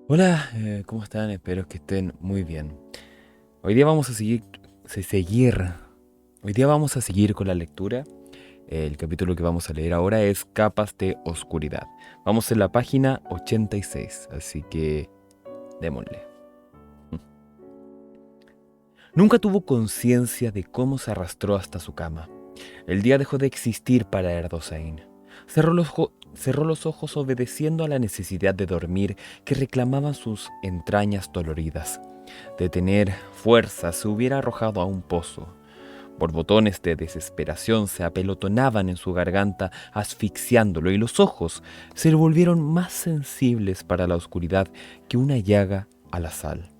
Hola, ¿cómo están? Espero que estén muy bien. Hoy día vamos a seguir, hoy día vamos a seguir con la lectura. El capítulo que vamos a leer ahora es Capas de Oscuridad. Vamos en la página 86, así que démosle. Nunca tuvo conciencia de cómo se arrastró hasta su cama. El día dejó de existir para Erdosain. Cerró los ojos obedeciendo a la necesidad de dormir que reclamaban sus entrañas doloridas. De tener fuerza se hubiera arrojado a un pozo. Borbotones de desesperación se apelotonaban en su garganta, asfixiándolo, y los ojos se le volvieron más sensibles para la oscuridad que una llaga a la sal.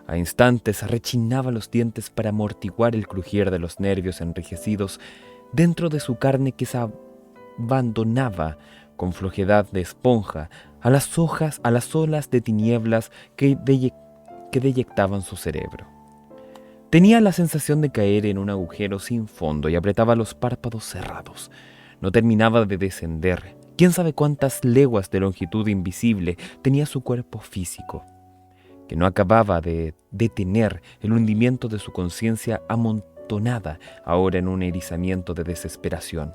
A instantes rechinaba los dientes para amortiguar el crujir de los nervios enrijecidos dentro de su carne que se abandonaba con flojedad de esponja a a las olas de tinieblas que deyectaban su cerebro. Tenía la sensación de caer en un agujero sin fondo y apretaba los párpados cerrados. No terminaba de descender. Quién sabe cuántas leguas de longitud invisible tenía su cuerpo físico, que no acababa de detener el hundimiento de su conciencia amontonada ahora en un erizamiento de desesperación.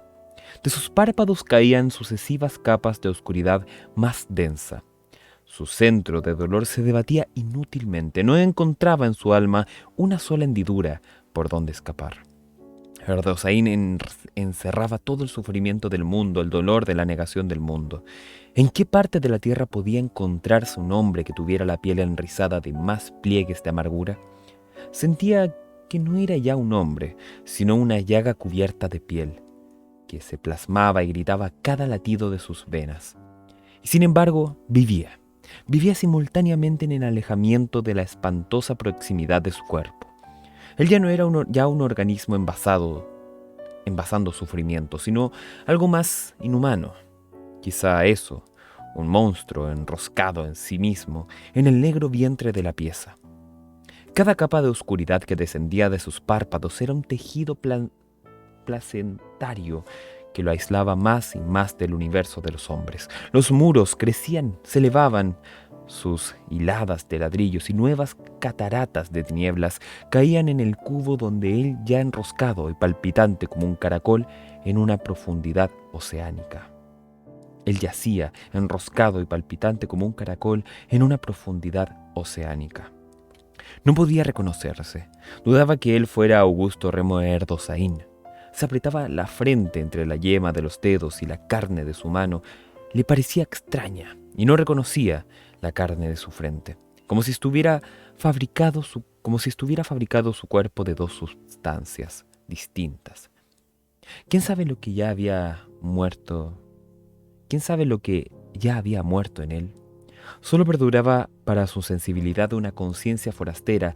De sus párpados caían sucesivas capas de oscuridad más densa. Su centro de dolor se debatía inútilmente. No encontraba en su alma una sola hendidura por donde escapar. Erdosaín encerraba todo el sufrimiento del mundo, el dolor de la negación del mundo. ¿En qué parte de la tierra podía encontrarse un hombre que tuviera la piel enrizada de más pliegues de amargura? Sentía que no era ya un hombre, sino una llaga cubierta de piel, que se plasmaba y gritaba cada latido de sus venas. Y sin embargo, vivía. Vivía simultáneamente en el alejamiento de la espantosa proximidad de su cuerpo. Él ya no era ya un organismo envasando sufrimiento, sino algo más inhumano. Quizá eso, un monstruo enroscado en sí mismo, en el negro vientre de la pieza. Cada capa de oscuridad que descendía de sus párpados era un tejido placentario que lo aislaba más y más del universo de los hombres. Los muros crecían, se elevaban, sus hiladas de ladrillos y nuevas cataratas de tinieblas caían en el cubo donde él, ya enroscado y palpitante como un caracol, en una profundidad oceánica. Él yacía, enroscado y palpitante como un caracol, en una profundidad oceánica. No podía reconocerse. Dudaba que él fuera Augusto Remo Erdosaín. Se apretaba la frente entre la yema de los dedos y la carne de su mano. Le parecía extraña y no reconocía la carne de su frente, como si estuviera fabricado su cuerpo de dos sustancias distintas. ¿Quién sabe lo que ya había muerto? ¿Quién sabe lo que ya había muerto en él? Solo perduraba para su sensibilidad una conciencia forastera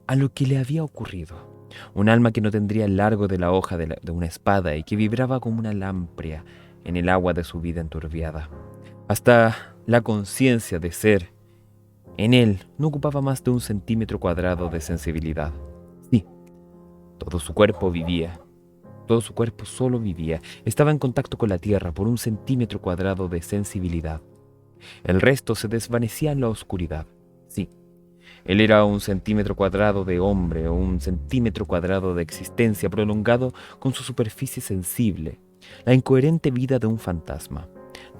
a lo que le había ocurrido. Un alma que no tendría el largo de la hoja de una espada y que vibraba como una lámprea en el agua de su vida enturbiada. Hasta la conciencia de ser en él no ocupaba más de 1 centímetro cuadrado de sensibilidad. Sí, todo su cuerpo vivía. Todo su cuerpo solo vivía. Estaba en contacto con la tierra por 1 centímetro cuadrado de sensibilidad. El resto se desvanecía en la oscuridad. Sí, él era 1 centímetro cuadrado de hombre o 1 centímetro cuadrado de existencia prolongado con su superficie sensible, la incoherente vida de un fantasma.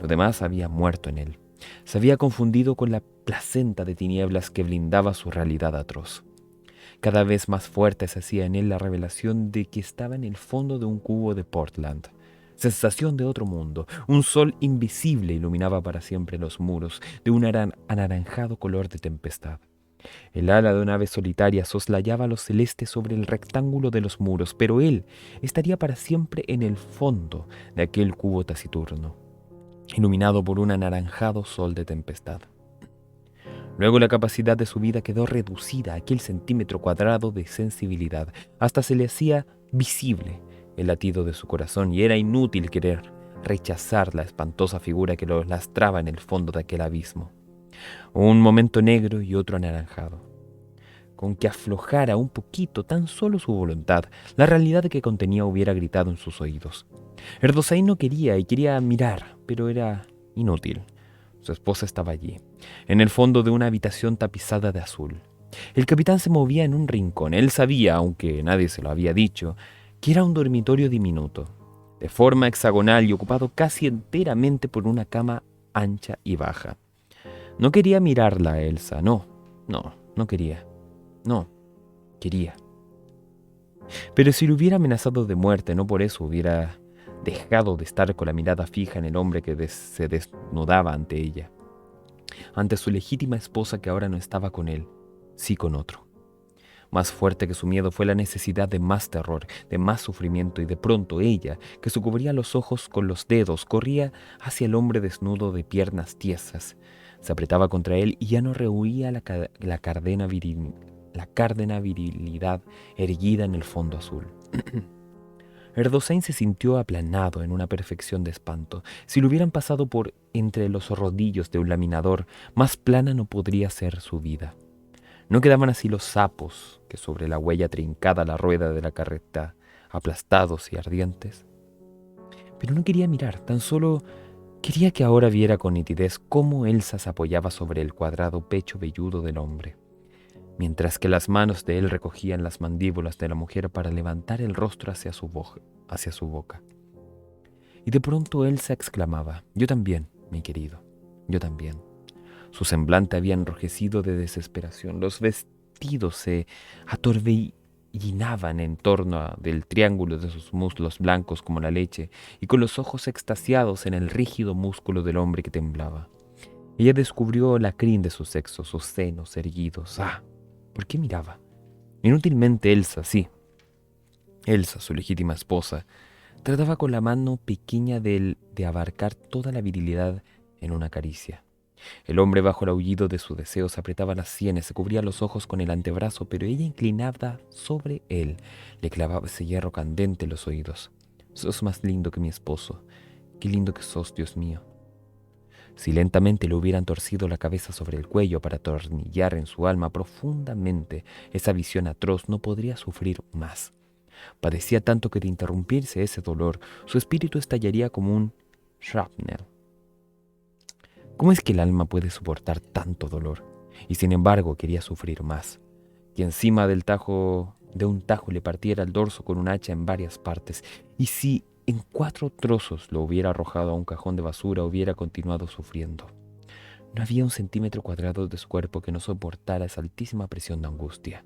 Lo demás había muerto en él. Se había confundido con la placenta de tinieblas que blindaba su realidad atroz. Cada vez más fuerte se hacía en él la revelación de que estaba en el fondo de un cubo de Portland. Sensación de otro mundo. Un sol invisible iluminaba para siempre los muros de un anaranjado color de tempestad. El ala de una ave solitaria soslayaba lo celeste sobre el rectángulo de los muros, pero él estaría para siempre en el fondo de aquel cubo taciturno, iluminado por un anaranjado sol de tempestad. Luego la capacidad de su vida quedó reducida a aquel centímetro cuadrado de sensibilidad, hasta se le hacía visible el latido de su corazón y era inútil querer rechazar la espantosa figura que lo lastraba en el fondo de aquel abismo. Un momento negro y otro anaranjado. Con que aflojara un poquito tan solo su voluntad, la realidad que contenía hubiera gritado en sus oídos. Erdosaín no quería y quería mirar, pero era inútil. Su esposa estaba allí, en el fondo de una habitación tapizada de azul. El capitán se movía en un rincón. Él sabía, aunque nadie se lo había dicho, que era un dormitorio diminuto, de forma hexagonal y ocupado casi enteramente por una cama ancha y baja. No quería mirarla a Elsa, no quería, no, quería. Pero si lo hubiera amenazado de muerte, no por eso hubiera dejado de estar con la mirada fija en el hombre que se desnudaba ante ella, ante su legítima esposa que ahora no estaba con él, sí con otro. Más fuerte que su miedo fue la necesidad de más terror, de más sufrimiento, y de pronto ella, que se cubría los ojos con los dedos, corría hacia el hombre desnudo de piernas tiesas. Se apretaba contra él y ya no rehuía la cárdena virilidad erguida en el fondo azul. Erdosain se sintió aplanado en una perfección de espanto. Si lo hubieran pasado por entre los rodillos de un laminador, más plana no podría ser su vida. No quedaban así los sapos que sobre la huella trincada la rueda de la carreta, aplastados y ardientes. Pero no quería mirar, tan solo quería que ahora viera con nitidez cómo Elsa se apoyaba sobre el cuadrado pecho velludo del hombre, mientras que las manos de él recogían las mandíbulas de la mujer para levantar el rostro hacia su boca. Y de pronto Elsa exclamaba: «Yo también, mi querido, yo también». Su semblante había enrojecido de desesperación. Los vestidos se atorbellinaban en torno del triángulo de sus muslos blancos como la leche, y con los ojos extasiados en el rígido músculo del hombre que temblaba. Ella descubrió la crin de su sexo, sus senos erguidos. ¡Ah! ¿Por qué miraba? Inútilmente Elsa, sí. Elsa, su legítima esposa, trataba con la mano pequeña de abarcar toda la virilidad en una caricia. El hombre, bajo el aullido de su deseo, se apretaba las sienes, se cubría los ojos con el antebrazo, pero ella, inclinada sobre él, le clavaba ese hierro candente en los oídos. «Sos más lindo que mi esposo. Qué lindo que sos, Dios mío». Si lentamente le hubieran torcido la cabeza sobre el cuello para atornillar en su alma profundamente esa visión atroz, no podría sufrir más. Padecía tanto que de interrumpirse ese dolor, su espíritu estallaría como un shrapnel. ¿Cómo es que el alma puede soportar tanto dolor? Y sin embargo quería sufrir más. Que encima de un tajo le partiera el dorso con un hacha en varias partes. Y si en 4 trozos lo hubiera arrojado a un cajón de basura, hubiera continuado sufriendo. No había un centímetro cuadrado de su cuerpo que no soportara esa altísima presión de angustia.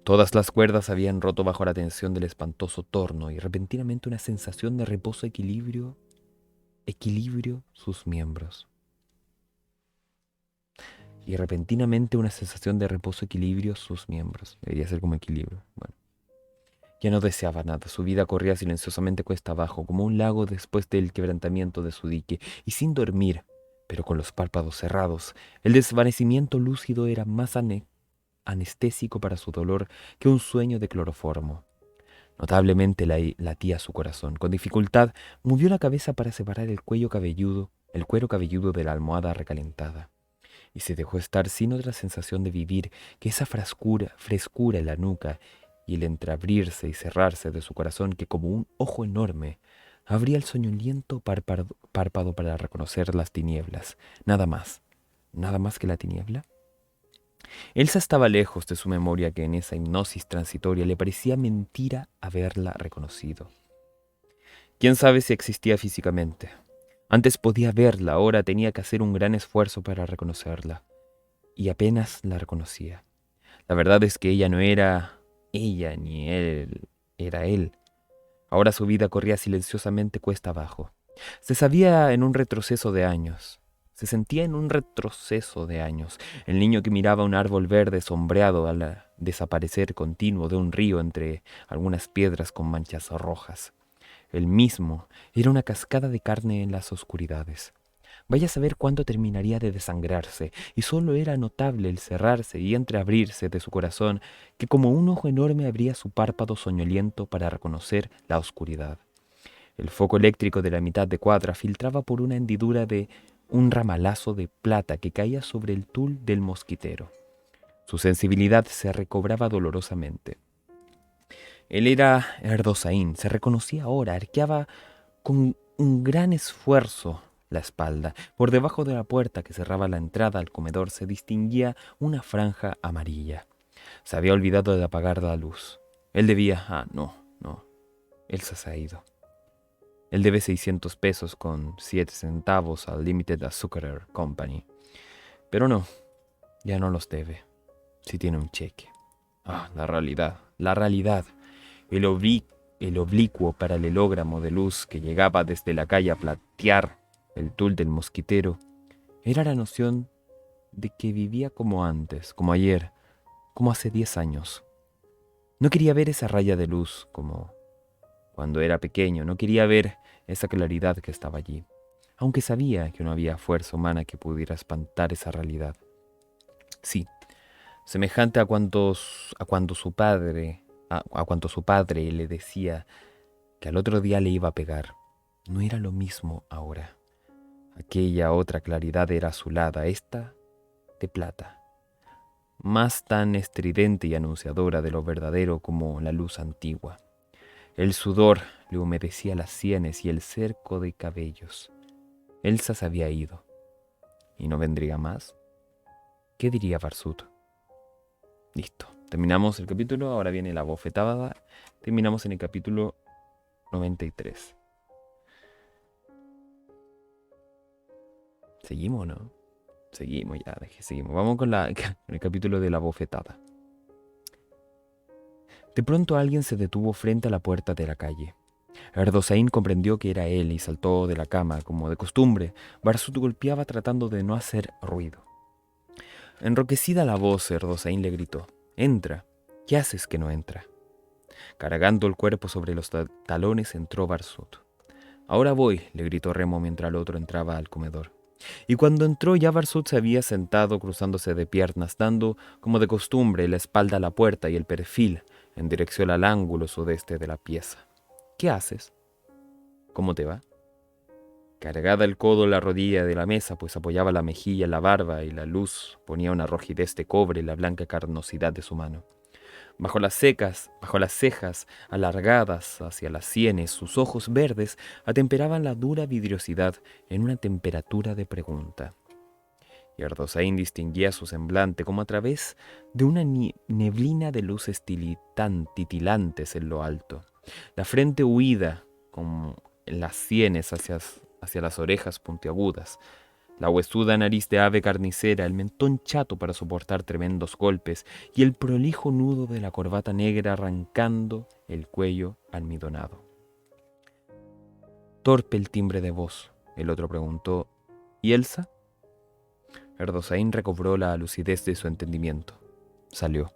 Todas las cuerdas habían roto bajo la tensión del espantoso torno, y repentinamente una sensación de reposo equilibrio sus miembros. Y repentinamente una sensación de reposo equilibrio sus miembros. Debería ser como equilibrio. Bueno. Ya no deseaba nada. Su vida corría silenciosamente cuesta abajo, como un lago después del quebrantamiento de su dique, y sin dormir, pero con los párpados cerrados. El desvanecimiento lúcido era más anestésico para su dolor que un sueño de cloroformo. Notablemente latía su corazón. Con dificultad movió la cabeza para separar el cuero cabelludo de la almohada recalentada, y se dejó estar sin otra sensación de vivir que esa frescura en la nuca y el entreabrirse y cerrarse de su corazón, que como un ojo enorme abría el soñoliento párpado para reconocer las tinieblas. Nada más que la tiniebla. Elsa estaba lejos de su memoria, que en esa hipnosis transitoria le parecía mentira haberla reconocido. ¿Quién sabe si existía físicamente? Antes podía verla, ahora tenía que hacer un gran esfuerzo para reconocerla. Y apenas la reconocía. La verdad es que ella no era ella, ni él era él. Ahora su vida corría silenciosamente cuesta abajo. Se sabía en un retroceso de años. Se sentía en un retroceso de años. El niño que miraba un árbol verde sombreado al desaparecer continuo de un río entre algunas piedras con manchas rojas. El mismo era una cascada de carne en las oscuridades. Vaya a saber cuándo terminaría de desangrarse, y solo era notable el cerrarse y entreabrirse de su corazón, que como un ojo enorme abría su párpado soñoliento para reconocer la oscuridad. El foco eléctrico de la mitad de cuadra filtraba por una hendidura de un ramalazo de plata que caía sobre el tul del mosquitero. Su sensibilidad se recobraba dolorosamente. Él era Erdosain, se reconocía ahora, arqueaba con un gran esfuerzo la espalda. Por debajo de la puerta que cerraba la entrada al comedor se distinguía una franja amarilla. Se había olvidado de apagar la luz. Él debía... no. Elsa se ha ido. Él debe 600 pesos con 7 centavos al Limited Azucarer Company. Pero no, ya no los debe. Si tiene un cheque. La realidad. El oblicuo paralelogramo de luz que llegaba desde la calle a platear el tul del mosquitero era la noción de que vivía como antes, como ayer, como hace 10 años. No quería ver esa raya de luz como cuando era pequeño, no quería ver esa claridad que estaba allí, aunque sabía que no había fuerza humana que pudiera espantar esa realidad. Sí, semejante a cuando su padre le decía que al otro día le iba a pegar. No era lo mismo ahora. Aquella otra claridad era azulada, esta de plata, más tan estridente y anunciadora de lo verdadero como la luz antigua. El sudor le humedecía las sienes y el cerco de cabellos. Elsa se había ido. ¿Y no vendría más? ¿Qué diría Barsut? Listo. Terminamos el capítulo, ahora viene la bofetada. Terminamos en el capítulo 93. ¿Seguimos o no? Seguimos ya, seguimos. Vamos con el capítulo de la bofetada. De pronto alguien se detuvo frente a la puerta de la calle. Erdosain comprendió que era él y saltó de la cama, como de costumbre. Barsut golpeaba tratando de no hacer ruido. Enroquecida la voz, Erdosain le gritó: «Entra. ¿Qué haces que no entra?» Cargando el cuerpo sobre los talones entró Barsut. «Ahora voy», le gritó Remo mientras el otro entraba al comedor. Y cuando entró ya Barsut se había sentado cruzándose de piernas, dando, como de costumbre, la espalda a la puerta y el perfil en dirección al ángulo sudeste de la pieza. «¿Qué haces? ¿Cómo te va?» Cargada el codo en la rodilla de la mesa, pues apoyaba la mejilla en la barba y la luz ponía una rojidez de cobre en la blanca carnosidad de su mano. Bajo las cejas alargadas hacia las sienes, sus ojos verdes atemperaban la dura vidriosidad en una temperatura de pregunta. Y Erdosain distinguía su semblante como a través de una neblina de luces titilantes en lo alto. La frente huida, con las sienes hacia las orejas puntiagudas, la huesuda nariz de ave carnicera, el mentón chato para soportar tremendos golpes y el prolijo nudo de la corbata negra arrancando el cuello almidonado. Torpe el timbre de voz, el otro preguntó: ¿Y Elsa? Erdosain recobró la lucidez de su entendimiento. Salió.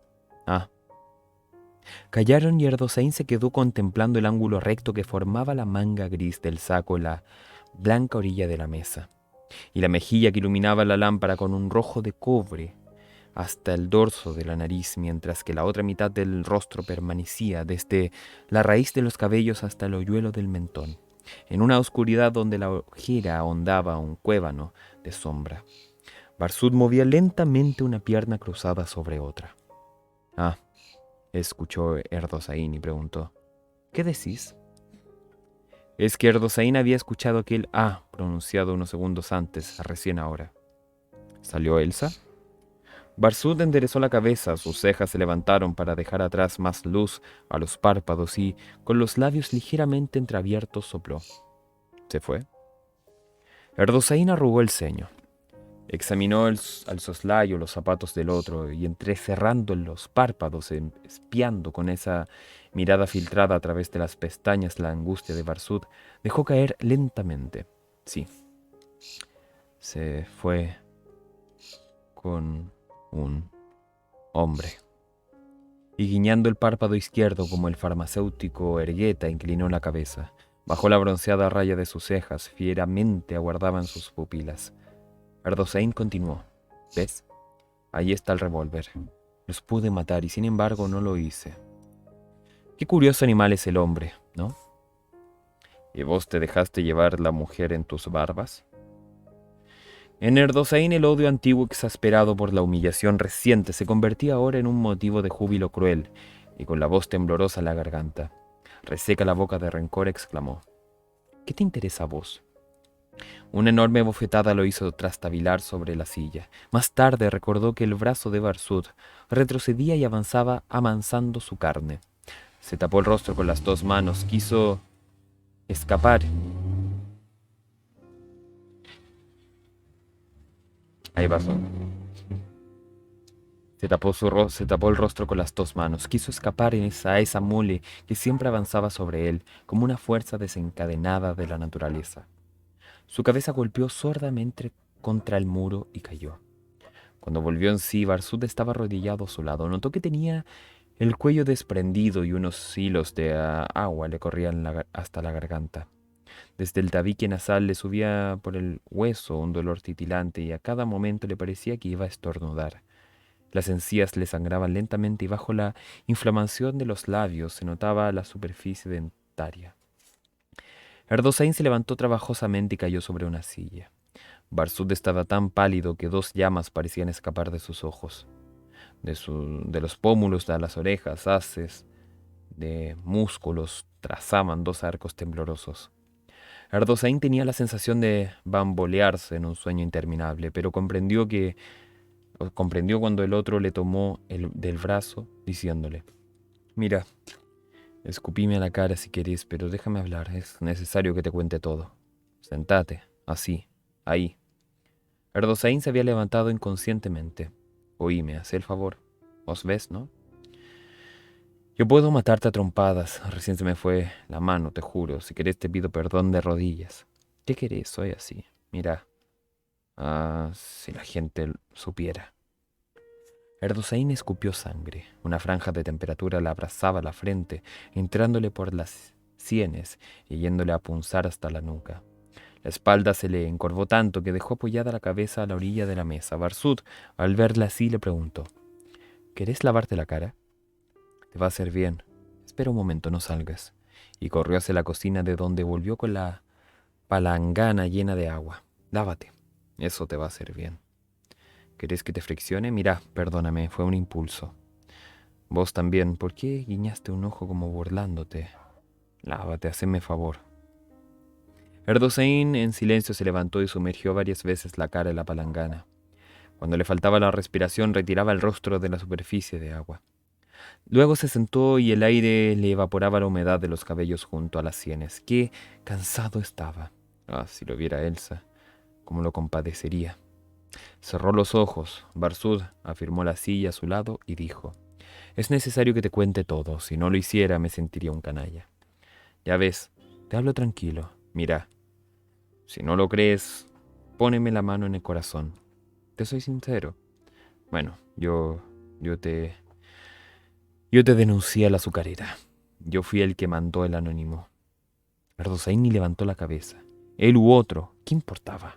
Callaron y Erdosain se quedó contemplando el ángulo recto que formaba la manga gris del saco en la blanca orilla de la mesa, y la mejilla que iluminaba la lámpara con un rojo de cobre hasta el dorso de la nariz, mientras que la otra mitad del rostro permanecía desde la raíz de los cabellos hasta el hoyuelo del mentón, en una oscuridad donde la ojera ahondaba un cuévano de sombra. Barsut movía lentamente una pierna cruzada sobre otra. Escuchó Erdosain y preguntó: ¿Qué decís? Es que Erdosain había escuchado aquel pronunciado unos segundos antes, recién ahora. ¿Salió Elsa? Barsut enderezó la cabeza, sus cejas se levantaron para dejar atrás más luz a los párpados y, con los labios ligeramente entreabiertos, sopló. ¿Se fue? Erdosain arrugó el ceño. Examinó al soslayo los zapatos del otro y, entrecerrando los párpados, espiando con esa mirada filtrada a través de las pestañas la angustia de Barsut, dejó caer lentamente. Sí, se fue con un hombre. Y guiñando el párpado izquierdo como el farmacéutico Ergueta, inclinó la cabeza. Bajo la bronceada raya de sus cejas, fieramente aguardaban sus pupilas. Erdosain continuó. ¿Ves? Ahí está el revólver. Los pude matar y sin embargo no lo hice. Qué curioso animal es el hombre, ¿no? ¿Y vos te dejaste llevar la mujer en tus barbas? En Erdosain el odio antiguo exasperado por la humillación reciente se convertía ahora en un motivo de júbilo cruel, y con la voz temblorosa en la garganta, reseca la boca de rencor, exclamó: ¿Qué te interesa a vos? Una enorme bofetada lo hizo trastabilar sobre la silla. Más tarde recordó que el brazo de Barsud retrocedía y avanzaba amansando su carne. Se tapó el rostro con las dos manos, quiso escapar. Ahí pasó. Se tapó el rostro con las dos manos. Quiso escapar a esa mole que siempre avanzaba sobre él, como una fuerza desencadenada de la naturaleza. Su cabeza golpeó sordamente contra el muro y cayó. Cuando volvió en sí, Barsud estaba arrodillado a su lado. Notó que tenía el cuello desprendido y unos hilos de agua le corrían hasta la garganta. Desde el tabique nasal le subía por el hueso un dolor titilante y a cada momento le parecía que iba a estornudar. Las encías le sangraban lentamente y bajo la inflamación de los labios se notaba la superficie dentaria. Erdosain se levantó trabajosamente y cayó sobre una silla. Barsud estaba tan pálido que dos llamas parecían escapar de sus ojos, de los pómulos a las orejas, haces de músculos trazaban dos arcos temblorosos. Erdosain tenía la sensación de bambolearse en un sueño interminable, pero comprendió cuando el otro le tomó del brazo, diciéndole: Mira, escupime a la cara si querés, pero déjame hablar, es necesario que te cuente todo. Sentate, así, ahí. Erdosain se había levantado inconscientemente. Oíme, haz el favor. ¿Os ves, no? Yo puedo matarte a trompadas. Recién se me fue la mano, te juro. Si querés te pido perdón de rodillas. ¿Qué querés? Soy así. Mira. Ah, si la gente supiera. Erdosain escupió sangre. Una franja de temperatura le abrazaba la frente, entrándole por las sienes y yéndole a punzar hasta la nuca. La espalda se le encorvó tanto que dejó apoyada la cabeza a la orilla de la mesa. Barsud, al verla así, le preguntó: ¿Querés lavarte la cara? Te va a hacer bien. Espera un momento, no salgas. Y corrió hacia la cocina, de donde volvió con la palangana llena de agua. Lávate. Eso te va a hacer bien. ¿Querés que te friccione? Mira, perdóname, fue un impulso. Vos también, ¿por qué guiñaste un ojo como burlándote? Lávate, haceme favor. Erdosain en silencio se levantó y sumergió varias veces la cara en la palangana. Cuando le faltaba la respiración, retiraba el rostro de la superficie de agua. Luego se sentó y el aire le evaporaba la humedad de los cabellos junto a las sienes. Qué cansado estaba. Ah, si lo viera Elsa, cómo lo compadecería. Cerró los ojos. Barsud afirmó la silla a su lado y dijo: Es necesario que te cuente todo. Si no lo hiciera, me sentiría un canalla. Ya ves, te hablo tranquilo. Mira, si no lo crees, póneme la mano en el corazón. Te soy sincero. Bueno, yo te denuncié a la azucarera. Yo fui el que mandó el anónimo. Erdosain ni levantó la cabeza. Él u otro, ¿qué importaba?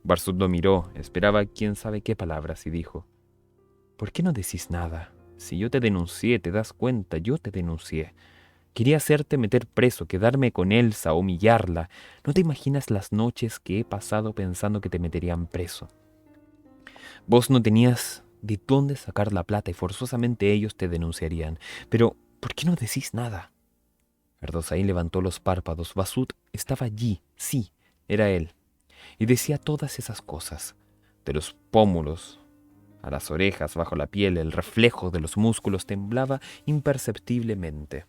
Barsud lo miró, esperaba quién sabe qué palabras y dijo: ¿Por qué no decís nada? Si yo te denuncié, te das cuenta, yo te denuncié. Quería hacerte meter preso, quedarme con Elsa, humillarla. No te imaginas las noches que he pasado pensando que te meterían preso. Vos no tenías de dónde sacar la plata y forzosamente ellos te denunciarían. Pero, ¿por qué no decís nada? Erdosain levantó los párpados. Barsud estaba allí, sí, era él. Y decía todas esas cosas. De los pómulos a las orejas, bajo la piel, el reflejo de los músculos temblaba imperceptiblemente.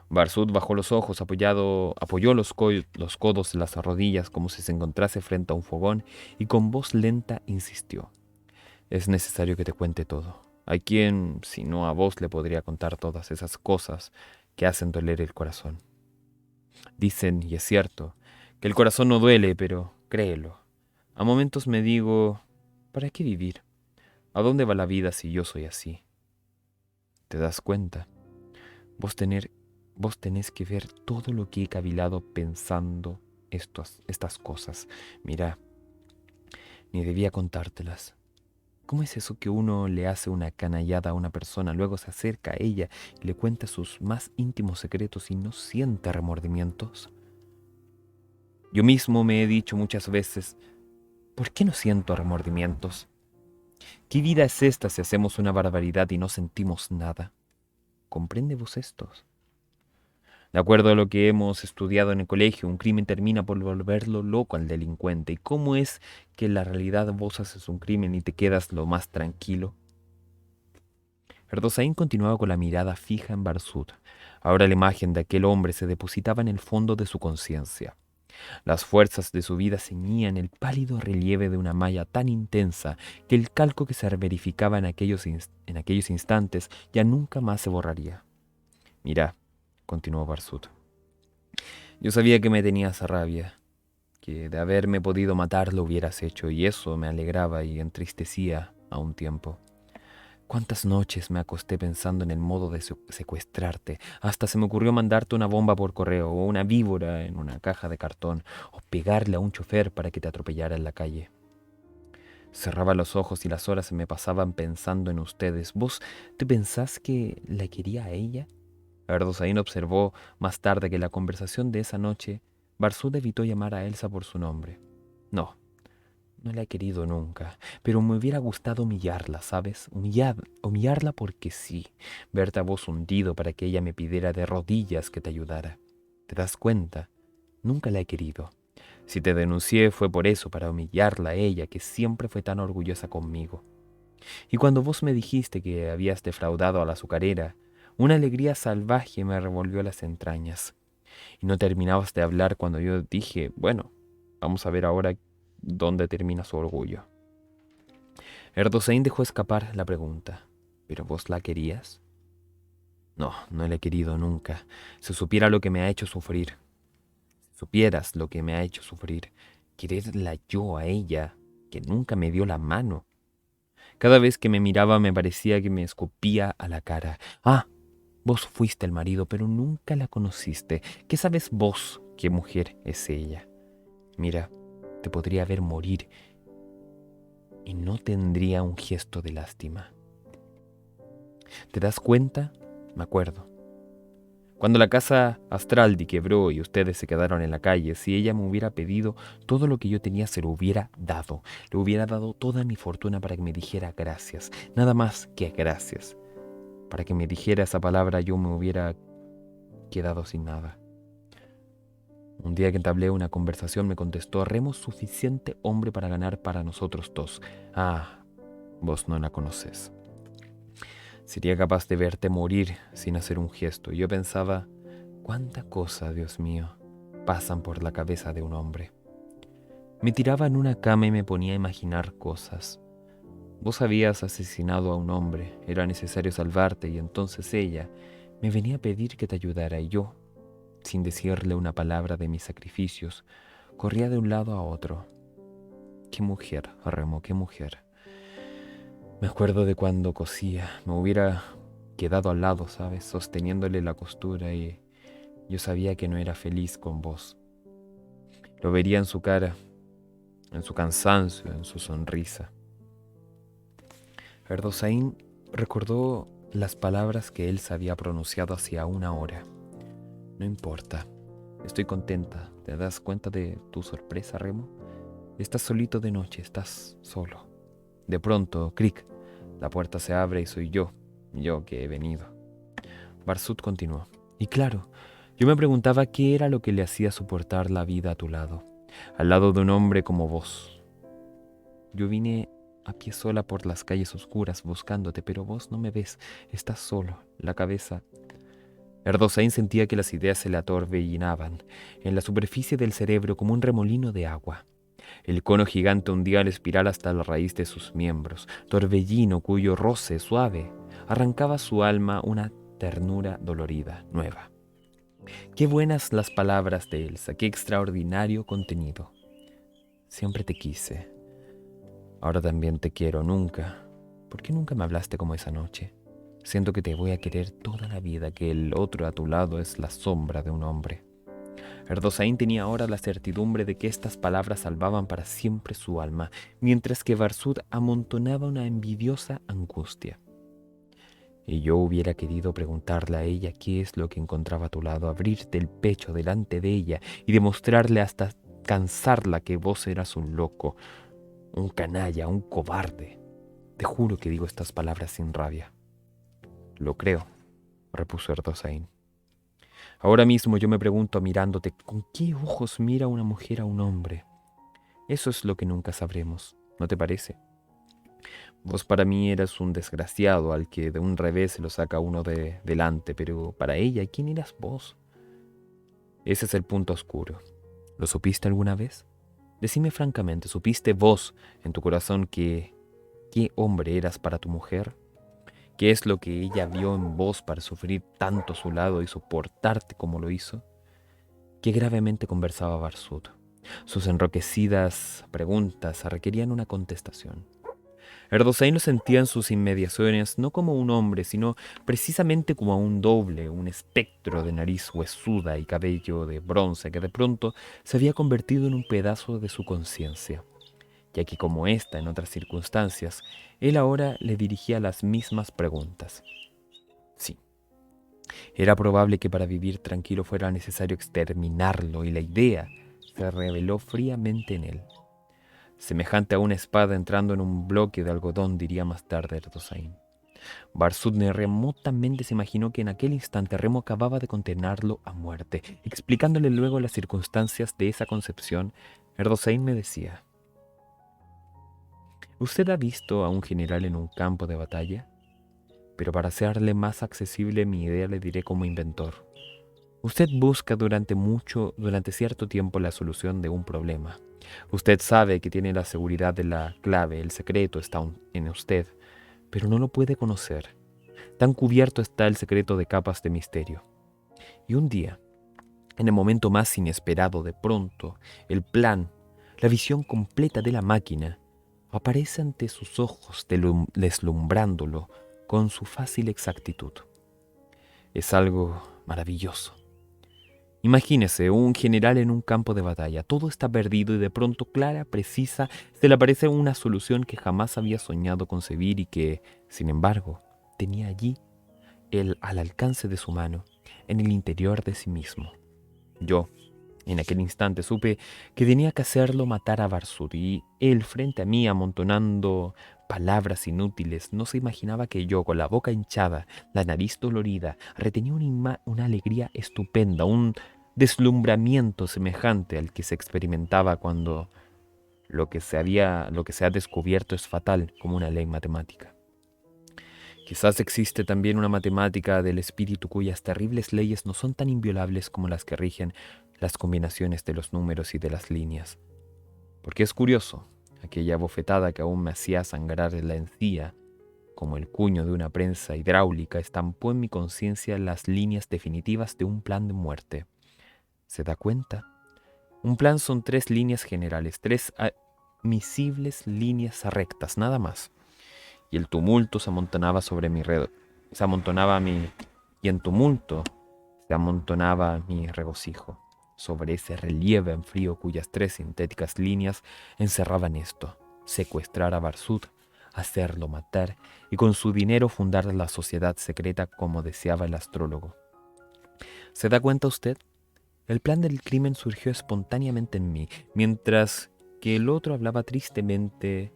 Barsud bajó los ojos, apoyó los codos en las rodillas como si se encontrase frente a un fogón y con voz lenta insistió: Es necesario que te cuente todo. ¿A quién, si no a vos, le podría contar todas esas cosas que hacen doler el corazón? Dicen, y es cierto, que el corazón no duele, pero créelo. A momentos me digo: ¿para qué vivir? ¿A dónde va la vida si yo soy así? ¿Te das cuenta? Vos, tener, vos tenés que ver todo lo que he cavilado pensando estas cosas. Mira, ni debía contártelas. ¿Cómo es eso que uno le hace una canallada a una persona, luego se acerca a ella y le cuenta sus más íntimos secretos y no siente remordimientos? Yo mismo me he dicho muchas veces: ¿por qué no siento remordimientos? ¿Qué vida es esta si hacemos una barbaridad y no sentimos nada? ¿Comprende vos esto? De acuerdo a lo que hemos estudiado en el colegio, un crimen termina por volverlo loco al delincuente. ¿Y cómo es que en la realidad vos haces un crimen y te quedas lo más tranquilo? Erdosaín continuaba con la mirada fija en Barsud. Ahora la imagen de aquel hombre se depositaba en el fondo de su conciencia. Las fuerzas de su vida ceñían el pálido relieve de una malla tan intensa que el calco que se verificaba en aquellos instantes ya nunca más se borraría. Mira, continuó Barsud, yo sabía que me tenías rabia, que de haberme podido matar lo hubieras hecho, y eso me alegraba y entristecía a un tiempo. ¿Cuántas noches me acosté pensando en el modo de secuestrarte? Hasta se me ocurrió mandarte una bomba por correo, o una víbora en una caja de cartón, o pegarle a un chofer para que te atropellara en la calle. Cerraba los ojos y las horas se me pasaban pensando en ustedes. ¿Vos te pensás que la quería a ella? Erdosaín observó más tarde que en la conversación de esa noche, Barsud evitó llamar a Elsa por su nombre. No, no la he querido nunca, pero me hubiera gustado humillarla, ¿sabes? Humillarla porque sí, verte a vos hundido para que ella me pidiera de rodillas que te ayudara. ¿Te das cuenta? Nunca la he querido. Si te denuncié fue por eso, para humillarla a ella, que siempre fue tan orgullosa conmigo. Y cuando vos me dijiste que habías defraudado a la azucarera, una alegría salvaje me revolvió las entrañas. Y no terminabas de hablar cuando yo dije, bueno, vamos a ver ahora dónde termina su orgullo. Erdosaín dejó escapar la pregunta, ¿pero vos la querías? No, no la he querido nunca. Si supiera lo que me ha hecho sufrir, si supieras lo que me ha hecho sufrir, quererla yo a ella, que nunca me dio la mano. Cada vez que me miraba me parecía que me escupía a la cara. Ah, vos fuiste el marido, pero nunca la conociste. ¿Qué sabes vos qué mujer es ella? Mira, te podría ver morir y no tendría un gesto de lástima. ¿Te das cuenta? Me acuerdo. Cuando la casa Astraldi quebró y ustedes se quedaron en la calle, si ella me hubiera pedido todo lo que yo tenía, se lo hubiera dado. Le hubiera dado toda mi fortuna para que me dijera gracias. Nada más que gracias. Para que me dijera esa palabra yo me hubiera quedado sin nada. Un día que entablé una conversación me contestó, haremos suficiente hombre para ganar para nosotros dos. Ah, vos no la conoces. Sería capaz de verte morir sin hacer un gesto. Y yo pensaba, cuánta cosa, Dios mío, pasan por la cabeza de un hombre. Me tiraba en una cama y me ponía a imaginar cosas. Vos habías asesinado a un hombre, era necesario salvarte y entonces ella me venía a pedir que te ayudara y yo, sin decirle una palabra de mis sacrificios, corría de un lado a otro. Qué mujer, Remo, qué mujer. Me acuerdo de cuando cosía, me hubiera quedado al lado, ¿sabes? Sosteniéndole la costura y yo sabía que no era feliz con vos. Lo vería en su cara, en su cansancio, en su sonrisa. Erdosaín recordó las palabras que él se había pronunciado hacía una hora. No importa, estoy contenta. ¿Te das cuenta de tu sorpresa, Remo? Estás solito de noche, estás solo. De pronto, cric, la puerta se abre y soy yo que he venido. Barsud continuó. Y claro, yo me preguntaba qué era lo que le hacía soportar la vida a tu lado, al lado de un hombre como vos. Yo vine a pie sola por las calles oscuras buscándote, pero vos no me ves, estás solo, la cabeza. Erdosaín sentía que las ideas se le atorbellinaban en la superficie del cerebro como un remolino de agua. El cono gigante hundía la espiral hasta la raíz de sus miembros, torbellino cuyo roce suave arrancaba a su alma una ternura dolorida, nueva. Qué buenas las palabras de Elsa, qué extraordinario contenido. Siempre te quise. Ahora también te quiero, nunca. ¿Por qué nunca me hablaste como esa noche? Siento que te voy a querer toda la vida, que el otro a tu lado es la sombra de un hombre. Erdosaín tenía ahora la certidumbre de que estas palabras salvaban para siempre su alma, mientras que Barsud amontonaba una envidiosa angustia. Y yo hubiera querido preguntarle a ella qué es lo que encontraba a tu lado, abrirte el pecho delante de ella y demostrarle hasta cansarla que vos eras un loco, un canalla, un cobarde. Te juro que digo estas palabras sin rabia. Lo creo, repuso Erdosaín. Ahora mismo yo me pregunto mirándote, ¿con qué ojos mira una mujer a un hombre? Eso es lo que nunca sabremos, ¿no te parece? Vos para mí eras un desgraciado al que de un revés se lo saca uno de delante, pero para ella, ¿quién eras vos? Ese es el punto oscuro. ¿Lo supiste alguna vez? Decime francamente, ¿supiste vos en tu corazón que qué hombre eras para tu mujer? ¿Qué es lo que ella vio en vos para sufrir tanto a su lado y soportarte como lo hizo? Qué gravemente conversaba Barsud. Sus enroquecidas preguntas requerían una contestación. Erdosain lo sentía en sus inmediaciones no como un hombre, sino precisamente como a un doble, un espectro de nariz huesuda y cabello de bronce que de pronto se había convertido en un pedazo de su conciencia, ya que como ésta en otras circunstancias, él ahora le dirigía las mismas preguntas. Sí, era probable que para vivir tranquilo fuera necesario exterminarlo y la idea se reveló fríamente en él. Semejante a una espada entrando en un bloque de algodón, diría más tarde Erdosain. Barsud remotamente se imaginó que en aquel instante Remo acababa de condenarlo a muerte. Explicándole luego las circunstancias de esa concepción, Erdosain me decía: ¿usted ha visto a un general en un campo de batalla? Pero para hacerle más accesible mi idea le diré como inventor. Usted busca durante cierto tiempo la solución de un problema. Usted sabe que tiene la seguridad de la clave, el secreto está en usted, pero no lo puede conocer. Tan cubierto está el secreto de capas de misterio. Y un día, en el momento más inesperado, de pronto, el plan, la visión completa de la máquina, aparece ante sus ojos, deslumbrándolo con su fácil exactitud. Es algo maravilloso. Imagínese un general en un campo de batalla, todo está perdido y de pronto clara, precisa, se le aparece una solución que jamás había soñado concebir y que, sin embargo, tenía allí, él al alcance de su mano, en el interior de sí mismo. Yo, en aquel instante, supe que tenía que hacerlo matar a Barsud y él, frente a mí, amontonando palabras inútiles, no se imaginaba que yo, con la boca hinchada, la nariz dolorida, retenía una alegría estupenda, un deslumbramiento semejante al que se experimentaba cuando lo que se ha descubierto es fatal, como una ley matemática. Quizás existe también una matemática del espíritu cuyas terribles leyes no son tan inviolables como las que rigen las combinaciones de los números y de las líneas. Porque es curioso, aquella bofetada que aún me hacía sangrar la encía, como el cuño de una prensa hidráulica, estampó en mi conciencia las líneas definitivas de un plan de muerte. ¿Se da cuenta? Un plan son tres líneas generales, tres admisibles líneas rectas, nada más. Y el tumulto se amontonaba sobre mi red, se amontonaba mi, y en tumulto se amontonaba mi regocijo sobre ese relieve en frío cuyas tres sintéticas líneas encerraban esto: secuestrar a Barsud, hacerlo matar y con su dinero fundar la sociedad secreta como deseaba el astrólogo. ¿Se da cuenta usted? El plan del crimen surgió espontáneamente en mí, mientras que el otro hablaba tristemente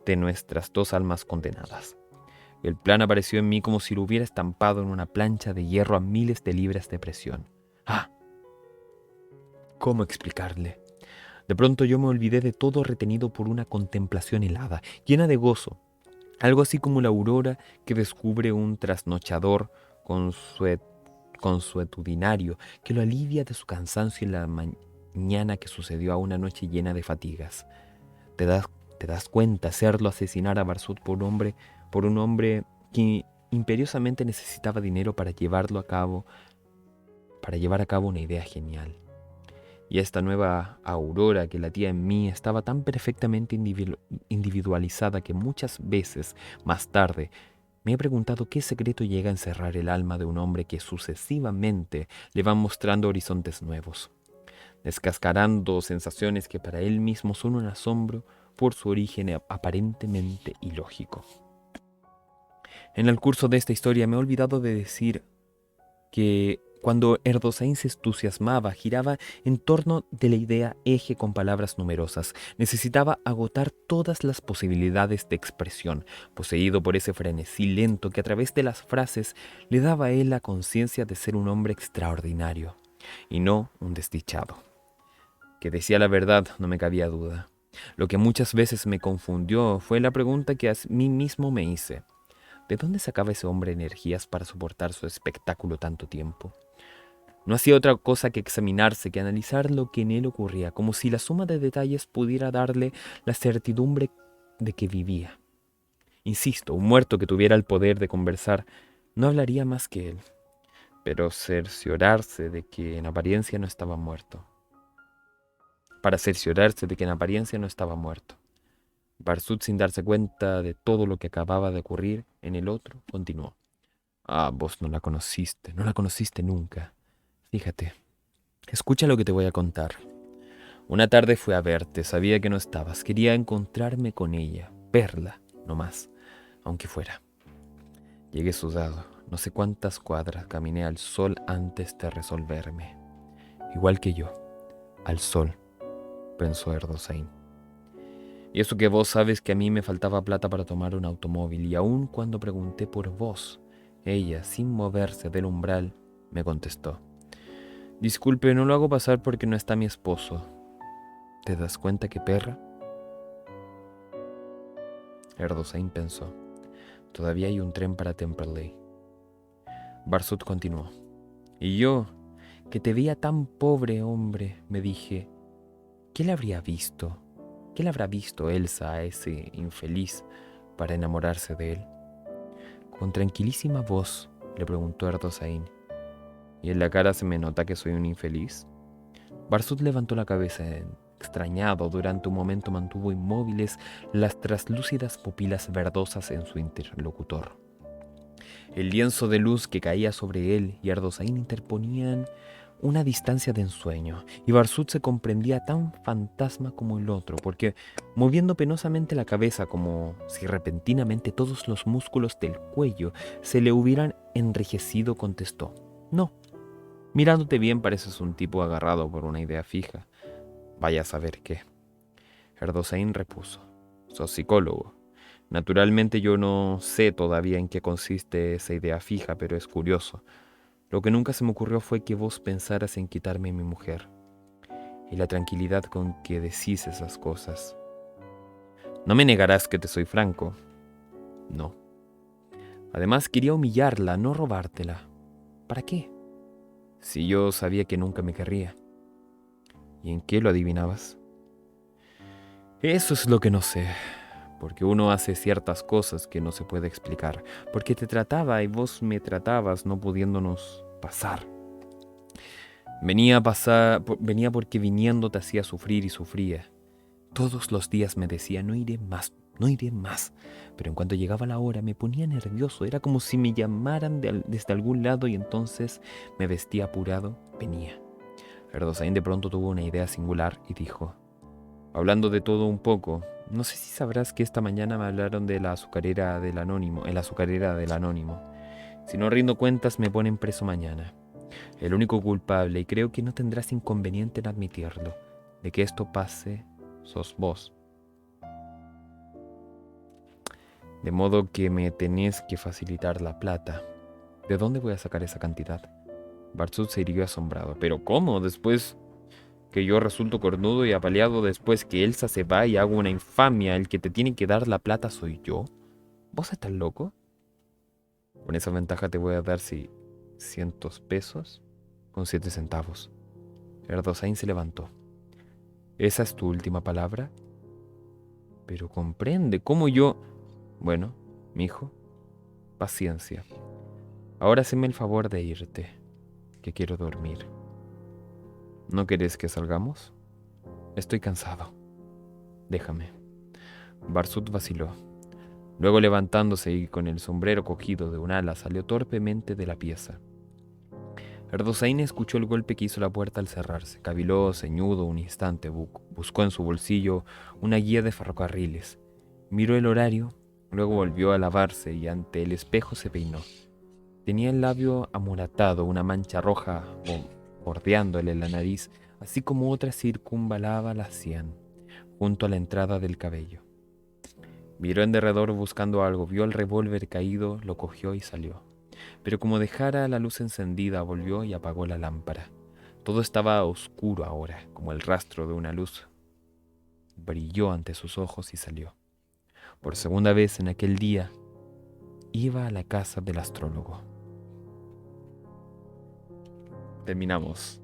de nuestras dos almas condenadas. El plan apareció en mí como si lo hubiera estampado en una plancha de hierro a miles de libras de presión. ¡Ah! ¿Cómo explicarle? De pronto yo me olvidé de todo, retenido por una contemplación helada, llena de gozo, algo así como la aurora que descubre un trasnochador consuetudinario que lo alivia de su cansancio en la mañana que sucedió a una noche llena de fatigas. ¿Te das, te das cuenta? Hacerlo asesinar a Barsud por un hombre que imperiosamente necesitaba dinero para llevar a cabo una idea genial. Y esta nueva aurora que latía en mí estaba tan perfectamente individualizada que muchas veces más tarde me he preguntado qué secreto llega a encerrar el alma de un hombre que sucesivamente le va mostrando horizontes nuevos, descascarando sensaciones que para él mismo son un asombro por su origen aparentemente ilógico. En el curso de esta historia me he olvidado de decir que Cuando Erdosain se entusiasmaba, giraba en torno de la idea eje con palabras numerosas. Necesitaba agotar todas las posibilidades de expresión, poseído por ese frenesí lento que a través de las frases le daba a él la conciencia de ser un hombre extraordinario, y no un desdichado. Que decía la verdad, no me cabía duda. Lo que muchas veces me confundió fue la pregunta que a mí mismo me hice. ¿De dónde sacaba ese hombre energías para soportar su espectáculo tanto tiempo? No hacía otra cosa que examinarse, que analizar lo que en él ocurría, como si la suma de detalles pudiera darle la certidumbre de que vivía. Insisto, un muerto que tuviera el poder de conversar no hablaría más que él, pero cerciorarse de que en apariencia no estaba muerto. Para cerciorarse de que en apariencia no estaba muerto. Barsut, sin darse cuenta de todo lo que acababa de ocurrir en el otro, continuó. Ah, vos no la conociste nunca. Fíjate, escucha lo que te voy a contar. Una tarde fui a verte, sabía que no estabas, quería encontrarme con ella, verla, no más, aunque fuera. Llegué sudado, no sé cuántas cuadras caminé al sol antes de resolverme. Igual que yo, al sol, pensó Erdosain. Y eso que vos sabes que a mí me faltaba plata para tomar un automóvil, y aun cuando pregunté por vos, ella, sin moverse del umbral, me contestó. Disculpe, no lo hago pasar porque no está mi esposo. ¿Te das cuenta que perra? Erdosain pensó. Todavía hay un tren para Temperley. Barsut continuó. Y yo, que te veía tan pobre hombre, me dije, ¿qué le habría visto? ¿Qué le habrá visto Elsa a ese infeliz para enamorarse de él? Con tranquilísima voz le preguntó Erdosain. ¿Y en la cara se me nota que soy un infeliz? Barsut levantó la cabeza extrañado. Durante un momento mantuvo inmóviles las traslúcidas pupilas verdosas en su interlocutor. El lienzo de luz que caía sobre él y Erdosain interponían una distancia de ensueño, y Barsut se comprendía tan fantasma como el otro, porque, moviendo penosamente la cabeza como si repentinamente todos los músculos del cuello se le hubieran enrijecido, contestó, no. Mirándote bien pareces un tipo agarrado por una idea fija. Vaya a saber qué. Erdosain repuso. Sos psicólogo. Naturalmente yo no sé todavía en qué consiste esa idea fija, pero es curioso. Lo que nunca se me ocurrió fue que vos pensaras en quitarme a mi mujer. Y la tranquilidad con que decís esas cosas. No me negarás que te soy franco. No. Además quería humillarla, no robártela. ¿Para qué? Si yo sabía que nunca me querría. ¿Y en qué lo adivinabas? Eso es lo que no sé, porque uno hace ciertas cosas que no se puede explicar, porque te trataba y vos me tratabas no pudiéndonos pasar. Venía porque viniendo te hacía sufrir y sufría. Todos los días me decía, no iré más, no iré más. Pero en cuanto llegaba la hora me ponía nervioso, era como si me llamaran desde algún lado y entonces me vestía apurado, venía. Erdosain de pronto tuvo una idea singular y dijo, hablando de todo un poco, no sé si sabrás que esta mañana me hablaron de la azucarera del Anónimo, en la azucarera del Anónimo. Si no rindo cuentas me ponen preso mañana. El único culpable, y creo que no tendrás inconveniente en admitirlo, de que esto pase, sos vos. De modo que me tenés que facilitar la plata. ¿De dónde voy a sacar esa cantidad? Barsut se irguió asombrado. ¿Pero cómo? Después que yo resulto cornudo y apaleado, después que Elsa se va y hago una infamia, el que te tiene que dar la plata soy yo. ¿Vos estás loco? Con esa ventaja te voy a dar 600 pesos con 7 centavos. Erdosain se levantó. ¿Esa es tu última palabra? Pero comprende, ¿cómo yo...? Bueno, mijo, paciencia. Ahora haceme el favor de irte, que quiero dormir. ¿No querés que salgamos? Estoy cansado. Déjame. Barsut vaciló. Luego, levantándose y con el sombrero cogido de un ala, salió torpemente de la pieza. Erdosain escuchó el golpe que hizo la puerta al cerrarse. Caviló ceñudo un instante, buscó en su bolsillo una guía de ferrocarriles. Miró el horario, luego volvió a lavarse y ante el espejo se peinó. Tenía el labio amoratado, una mancha roja bordeándole la nariz, así como otra circunvalaba la sien, junto a la entrada del cabello. Miró en derredor buscando algo, vio el revólver caído, lo cogió y salió. Pero como dejara la luz encendida, volvió y apagó la lámpara. Todo estaba oscuro ahora, como el rastro de una luz. Brilló ante sus ojos y salió. Por segunda vez en aquel día, iba a la casa del astrólogo. Terminamos.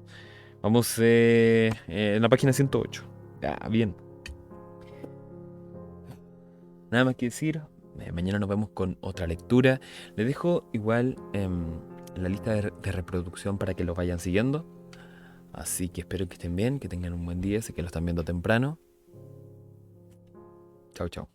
Vamos en la página 108. Ya, bien. Nada más que decir. Mañana nos vemos con otra lectura. Les dejo igual la lista de reproducción para que lo vayan siguiendo. Así que espero que estén bien, que tengan un buen día. Sé que lo están viendo temprano. Chao, chao.